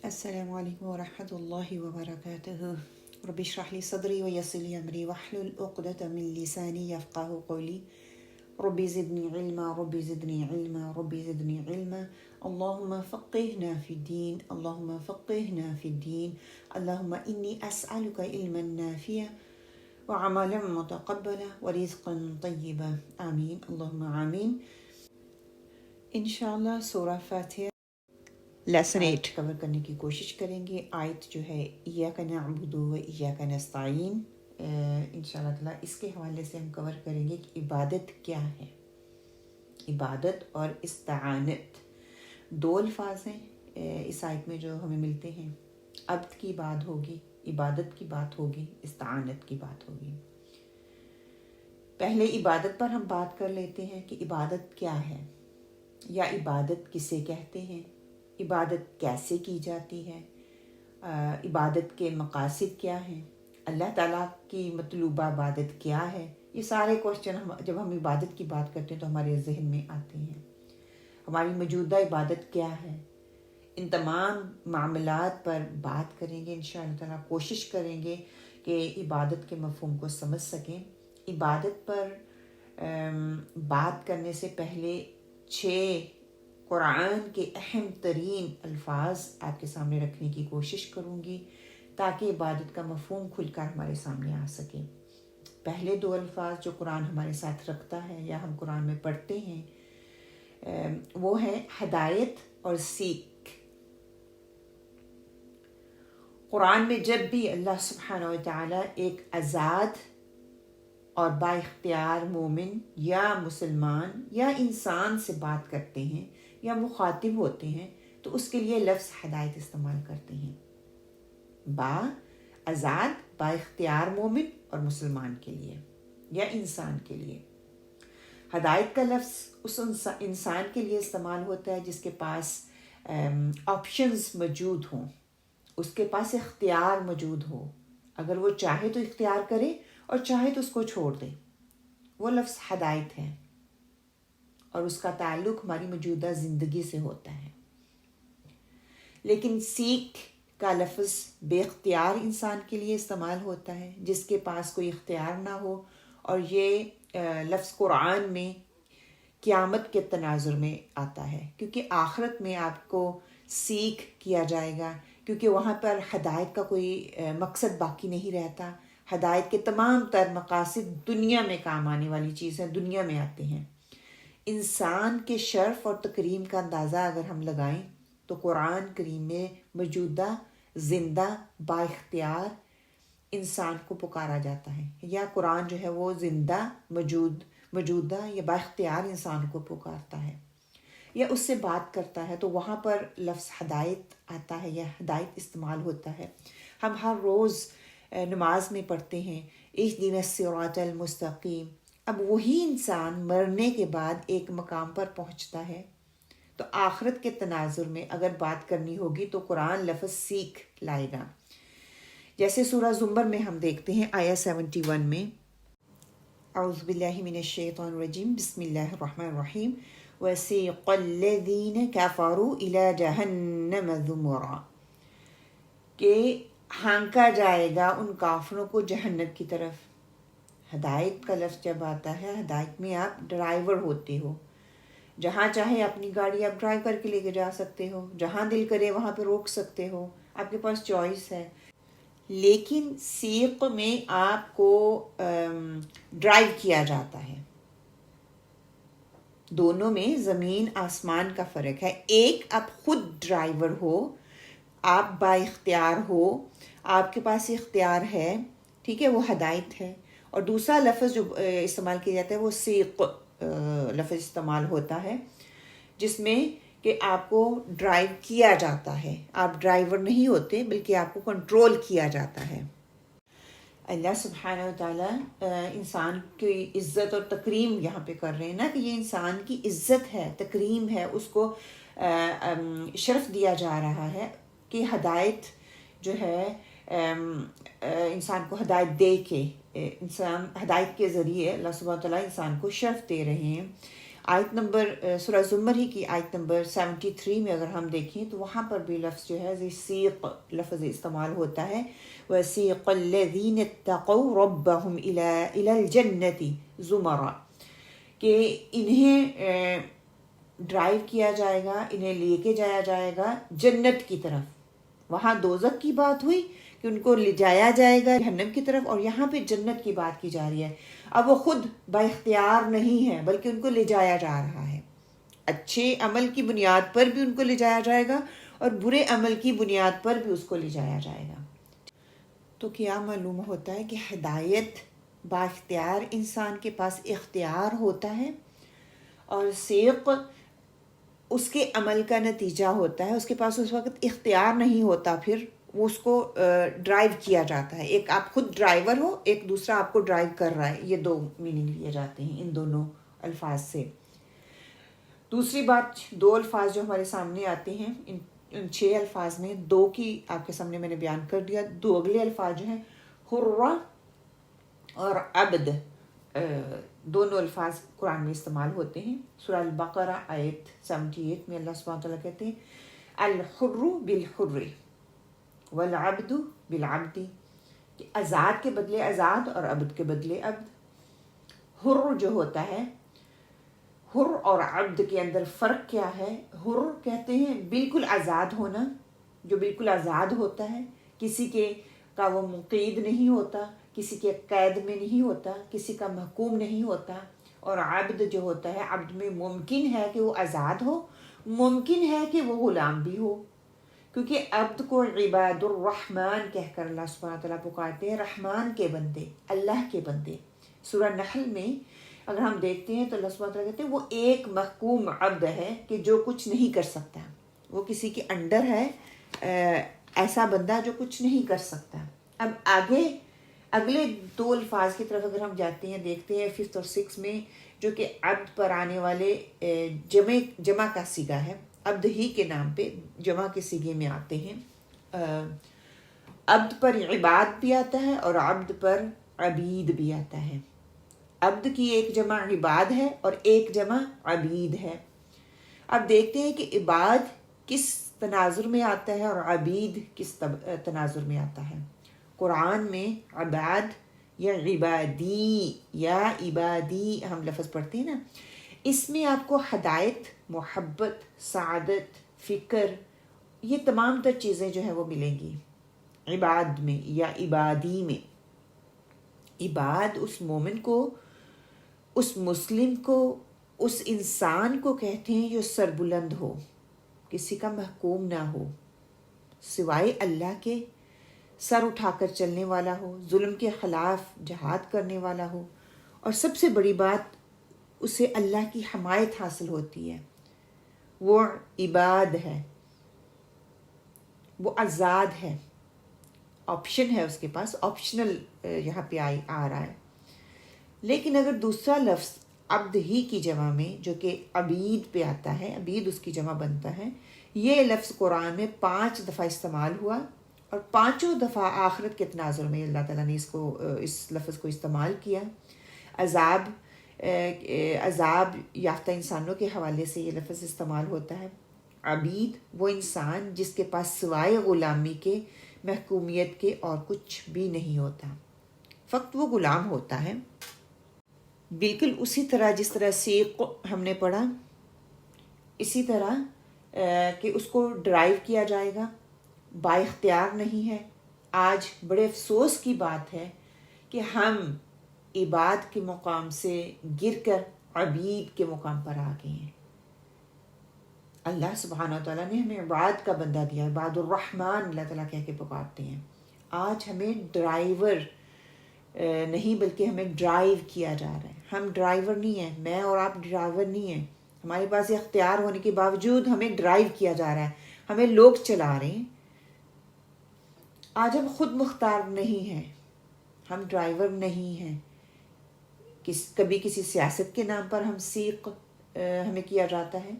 السلام عليكم ورحمة الله وبركاته. رب اشرح لي صدري ويسر لي أمري واحلل عقدة من لساني يفقه قولي. رب زدني علما رب زدني علما رب زدني علما. اللهم فقهنا في الدين اللهم فقهنا في الدين. اللهم إني أسألك علما نافعا وعملا متقبلا ورزقا طيبا. آمين اللهم آمين. انشاءاللہ سورہ فاتحہ لیسن 8 کور کرنے کی کوشش کریں گے. آیت جو ہے ایاک نعبد و ایاک نستعین، انشاءاللہ تعالیٰ اس کے حوالے سے ہم کور کریں گے کہ عبادت کیا ہے. عبادت اور استعانت دو الفاظ ہیں اس آیت میں جو ہمیں ملتے ہیں. عبد کی بات ہوگی، عبادت کی بات ہوگی، استعانت کی بات ہوگی. پہلے عبادت پر ہم بات کر لیتے ہیں کہ عبادت کیا ہے یا عبادت کسے کہتے ہیں، عبادت کیسے کی جاتی ہے، عبادت کے مقاصد کیا ہیں، اللہ تعالیٰ کی مطلوبہ عبادت کیا ہے. یہ سارے کوشچن جب ہم عبادت کی بات کرتے ہیں تو ہمارے ذہن میں آتے ہیں. ہماری موجودہ عبادت کیا ہے، ان تمام معاملات پر بات کریں گے انشاءاللہ تعالیٰ. کوشش کریں گے کہ عبادت کے مفہوم کو سمجھ سکیں. عبادت پر بات کرنے سے پہلے 6 قرآن کے اہم ترین الفاظ آپ کے سامنے رکھنے کی کوشش کروں گی تاکہ عبادت کا مفہوم کھل کر ہمارے سامنے آ سکے. پہلے 2 الفاظ جو قرآن ہمارے ساتھ رکھتا ہے یا ہم قرآن میں پڑھتے ہیں وہ ہیں ہدایت اور سیکھ. قرآن میں جب بھی اللہ سبحانہ و تعالیٰ ایک آزاد اور با اختیار مومن یا مسلمان یا انسان سے بات کرتے ہیں یا مخاطب ہوتے ہیں تو اس کے لیے لفظ ہدایت استعمال کرتے ہیں. آزاد با اختیار مومن اور مسلمان کے لیے یا انسان کے لیے. ہدایت کا لفظ اس انسان کے لیے استعمال ہوتا ہے جس کے پاس آپشنز موجود ہوں، اس کے پاس اختیار موجود ہو. اگر وہ چاہے تو اختیار کرے اور چاہے تو اس کو چھوڑ دے. وہ لفظ ہدایت ہے اور اس کا تعلق ہماری موجودہ زندگی سے ہوتا ہے. لیکن سیکھ کا لفظ بے اختیار انسان کے لیے استعمال ہوتا ہے جس کے پاس کوئی اختیار نہ ہو. اور یہ لفظ قرآن میں قیامت کے تناظر میں آتا ہے کیونکہ آخرت میں آپ کو سیکھ کیا جائے گا، کیونکہ وہاں پر ہدایت کا کوئی مقصد باقی نہیں رہتا. ہدایت کے تمام تر مقاصد دنیا میں کام آنے والی چیزیں دنیا میں آتے ہیں. انسان کے شرف اور تکریم کا اندازہ اگر ہم لگائیں تو قرآن کریم میں موجودہ زندہ با اختیار انسان کو پکارا جاتا ہے، یا قرآن جو ہے وہ زندہ موجودہ یا با اختیار انسان کو پکارتا ہے یا اس سے بات کرتا ہے. تو وہاں پر لفظ ہدایت آتا ہے یا ہدایت استعمال ہوتا ہے. ہم ہر روز نماز میں پڑھتے ہیں اہدنا الصراط المستقیم. اب وہی انسان مرنے کے بعد ایک مقام پر پہنچتا ہے تو آخرت کے تناظر میں اگر بات کرنی ہوگی تو قرآن لفظ سیکھ لائے گا. جیسے سورہ زمر میں ہم دیکھتے ہیں آیہ 71 میں اعوذ باللہ من الشیطان الرجیم بسم اللہ الرحمن الرحیم وَسِيقَ الَّذِينَ كَفَرُوا إِلَى جَهَنَّمَ زُمُرًا، کہ ہانکا جائے گا ان کافروں کو جہنم کی طرف. ہدایت کا لفظ جب آتا ہے، ہدایت میں آپ ڈرائیور ہوتے ہو، جہاں چاہے اپنی گاڑی آپ ڈرائیو کر کے لے کے جا سکتے ہو، جہاں دل کرے وہاں پہ روک سکتے ہو، آپ کے پاس چوائس ہے. لیکن سیق میں آپ کو ڈرائیو کیا جاتا ہے. دونوں میں زمین آسمان کا فرق ہے. ایک آپ خود ڈرائیور ہو، آپ با اختیار ہو، آپ کے پاس اختیار ہے، ٹھیک ہے، وہ ہدایت ہے. اور دوسرا لفظ جو استعمال کیا جاتا ہے وہ سیق لفظ استعمال ہوتا ہے جس میں کہ آپ کو ڈرائیو کیا جاتا ہے. آپ ڈرائیور نہیں ہوتے بلکہ آپ کو کنٹرول کیا جاتا ہے. اللہ سبحانہ و تعالیٰ انسان کی عزت اور تکریم یہاں پہ کر رہے ہیں نا، کہ یہ انسان کی عزت ہے، تکریم ہے، اس کو شرف دیا جا رہا ہے کہ ہدایت جو ہے انسان کو ہدایت دے کے، انسان ہدایت کے ذریعے اللہ سبحانہ و تعالیٰ انسان کو شرف دے رہے ہیں. آیت نمبر سورہ زمر ہی کی آیت نمبر 73 میں اگر ہم دیکھیں تو وہاں پر بھی لفظ جو ہے سیق لفظ استعمال ہوتا ہے، وَسِيقَ الَّذِينَ اتَّقَوْا رَبَّهُمْ إِلَى الْجَنَّةِ زُمَرًا، کہ انہیں ڈرائیو کیا جائے گا، انہیں لے کے جایا جائے گا جنت کی طرف۔ وہاں دوزخ کی بات ہوئی کہ ان کو لے جایا جائے گا جہنم کی طرف، اور یہاں پہ جنت کی بات کی جا رہی ہے۔ اب وہ خود با اختیار نہیں ہے بلکہ ان کو لے جایا جا رہا ہے۔ اچھے عمل کی بنیاد پر بھی ان کو لے جایا جائے گا اور برے عمل کی بنیاد پر بھی اس کو لے جایا جائے گا۔ تو کیا معلوم ہوتا ہے کہ ہدایت با اختیار انسان کے پاس اختیار ہوتا ہے، اور سیق اس کے عمل کا نتیجہ ہوتا ہے۔ اس کے پاس اس وقت اختیار نہیں ہوتا، پھر وہ اس کو ڈرائیو کیا جاتا ہے۔ ایک آپ خود ڈرائیور ہو، ایک دوسرا آپ کو ڈرائیو کر رہا ہے، یہ دو میننگ لیے جاتے ہیں ان دونوں الفاظ سے۔ دوسری بات، دو الفاظ جو ہمارے سامنے آتے ہیں، ان 6 الفاظ میں 2 کی آپ کے سامنے میں نے بیان کر دیا۔ 2 اگلے الفاظ جو ہیں حرہ اور عبد، دونوں الفاظ قرآن میں استعمال ہوتے ہیں۔ سورہ البقرہ آیت 78 میں اللہ سبحانہ وتعالیٰ کہتے ہیں الحر بالحر والعبد بالعبد، کہ آزاد کے بدلے آزاد اور عبد کے بدلے عبد۔ حر جو ہوتا ہے، حر اور عبد کے اندر فرق کیا ہے؟ حر کہتے ہیں بالکل آزاد ہونا، جو بالکل آزاد ہوتا ہے، کسی کے کا وہ مقید نہیں ہوتا، کسی کے قید میں نہیں ہوتا، کسی کا محکوم نہیں ہوتا۔ اور عبد جو ہوتا ہے، عبد میں ممکن ہے کہ وہ آزاد ہو، ممکن ہے کہ وہ غلام بھی ہو، کیونکہ عبد کو عباد الرحمن کہہ کر اللہ سبحانہ تعالیٰ پکارتے ہیں، رحمان کے بندے، اللہ کے بندے۔ سورہ نحل میں اگر ہم دیکھتے ہیں تو اللہ سبحانہ تعالیٰ کہتے ہیں وہ ایک محکوم عبد ہے کہ جو کچھ نہیں کر سکتا، وہ کسی کے انڈر ہے، ایسا بندہ جو کچھ نہیں کر سکتا۔ اب آگے اگلے 2 الفاظ کی طرف اگر ہم جاتے ہیں، دیکھتے ہیں 5 اور 6 میں، جو کہ عبد پر آنے والے جمع کا صیغہ ہے، عبد ہی کے نام پہ جمع کے صیغے میں آتے ہیں۔ عبد پر عباد بھی آتا ہے اور عبد پر عبید بھی آتا ہے۔ عبد کی ایک جمع عباد ہے اور ایک جمع عبید ہے۔ اب دیکھتے ہیں کہ عباد کس تناظر میں آتا ہے اور عبید کس تناظر میں آتا ہے۔ قرآن میں عباد یا عبادی یا عبادی ہم لفظ پڑھتے ہیں نا، اس میں آپ کو ہدایت، محبت، سعادت، فکر، یہ تمام تر چیزیں جو ہیں وہ ملیں گی عباد میں یا عبادی میں۔ عباد اس مومن کو، اس مسلم کو، اس انسان کو کہتے ہیں جو سربلند ہو، کسی کا محکوم نہ ہو، سوائے اللہ کے، سر اٹھا کر چلنے والا ہو، ظلم کے خلاف جہاد کرنے والا ہو، اور سب سے بڑی بات، اسے اللہ کی حمایت حاصل ہوتی ہے، وہ عباد ہے، وہ آزاد ہے، آپشن ہے اس کے پاس، آپشنل یہاں پہ آ رہا ہے۔ لیکن اگر دوسرا لفظ عبد ہی کی جمع میں جو کہ عبید پہ آتا ہے، عبید اس کی جمع بنتا ہے، یہ لفظ قرآن میں 5 دفعہ استعمال ہوا، اور 5 دفعہ آخرت کے تناظر میں اللہ تعالیٰ نے اس لفظ کو استعمال کیا۔ عذاب یافتہ انسانوں کے حوالے سے یہ لفظ استعمال ہوتا ہے۔ عبید وہ انسان جس کے پاس سوائے غلامی کے، محکومیت کے اور کچھ بھی نہیں ہوتا، فقط وہ غلام ہوتا ہے۔ بالکل اسی طرح جس طرح سیق ہم نے پڑھا، اسی طرح کہ اس کو ڈرائیو کیا جائے گا، با اختیار نہیں ہے۔ آج بڑے افسوس کی بات ہے کہ ہم عباد کے مقام سے گر کر عبید کے مقام پر آ گئے ہیں۔ اللہ سبحانہ وتعالیٰ نے ہمیں عباد کا بندہ دیا، عباد الرحمن اللہ تعالیٰ کہہ کے پکارتے ہیں۔ آج ہمیں ڈرائیور نہیں بلکہ ہمیں ڈرائیو کیا جا رہا ہے۔ ہم ڈرائیور نہیں ہیں، میں اور آپ ڈرائیور نہیں ہیں، ہمارے پاس اختیار ہونے کے باوجود ہمیں ڈرائیو کیا جا رہا ہے، ہمیں لوگ چلا رہے ہیں۔ آج ہم خود مختار نہیں ہیں، ہم ڈرائیور نہیں ہیں۔ کبھی کسی سیاست کے نام پر ہم سیق ہمیں کیا جاتا ہے،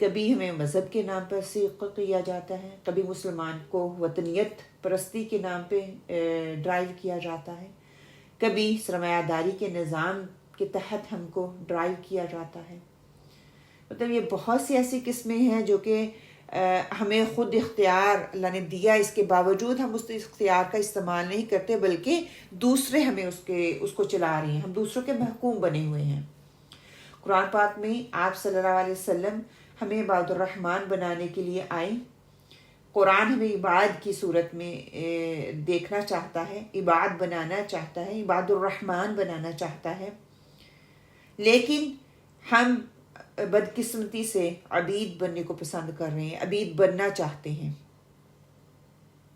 کبھی ہمیں مذہب کے نام پر سیق کیا جاتا ہے، کبھی مسلمان کو وطنیت پرستی کے نام پہ ڈرائیو کیا جاتا ہے، کبھی سرمایہ داری کے نظام کے تحت ہم کو ڈرائیو کیا جاتا ہے۔ مطلب یہ بہت سی ایسی قسمیں ہیں جو کہ ہمیں خود اختیار اللہ نے دیا، اس کے باوجود ہم اس اختیار کا استعمال نہیں کرتے، بلکہ دوسرے ہمیں اس کو چلا رہے ہیں، ہم دوسروں کے محکوم بنے ہوئے ہیں۔ قرآن پاک میں آپ صلی اللہ علیہ وسلم ہمیں عباد الرحمن بنانے کے لیے آئیں۔ قرآن ہمیں عباد کی صورت میں دیکھنا چاہتا ہے، عباد بنانا چاہتا ہے، عباد الرحمن بنانا چاہتا ہے، لیکن ہم بدقسمتی سے عبید بننے کو پسند کر رہے ہیں، عبید بننا چاہتے ہیں۔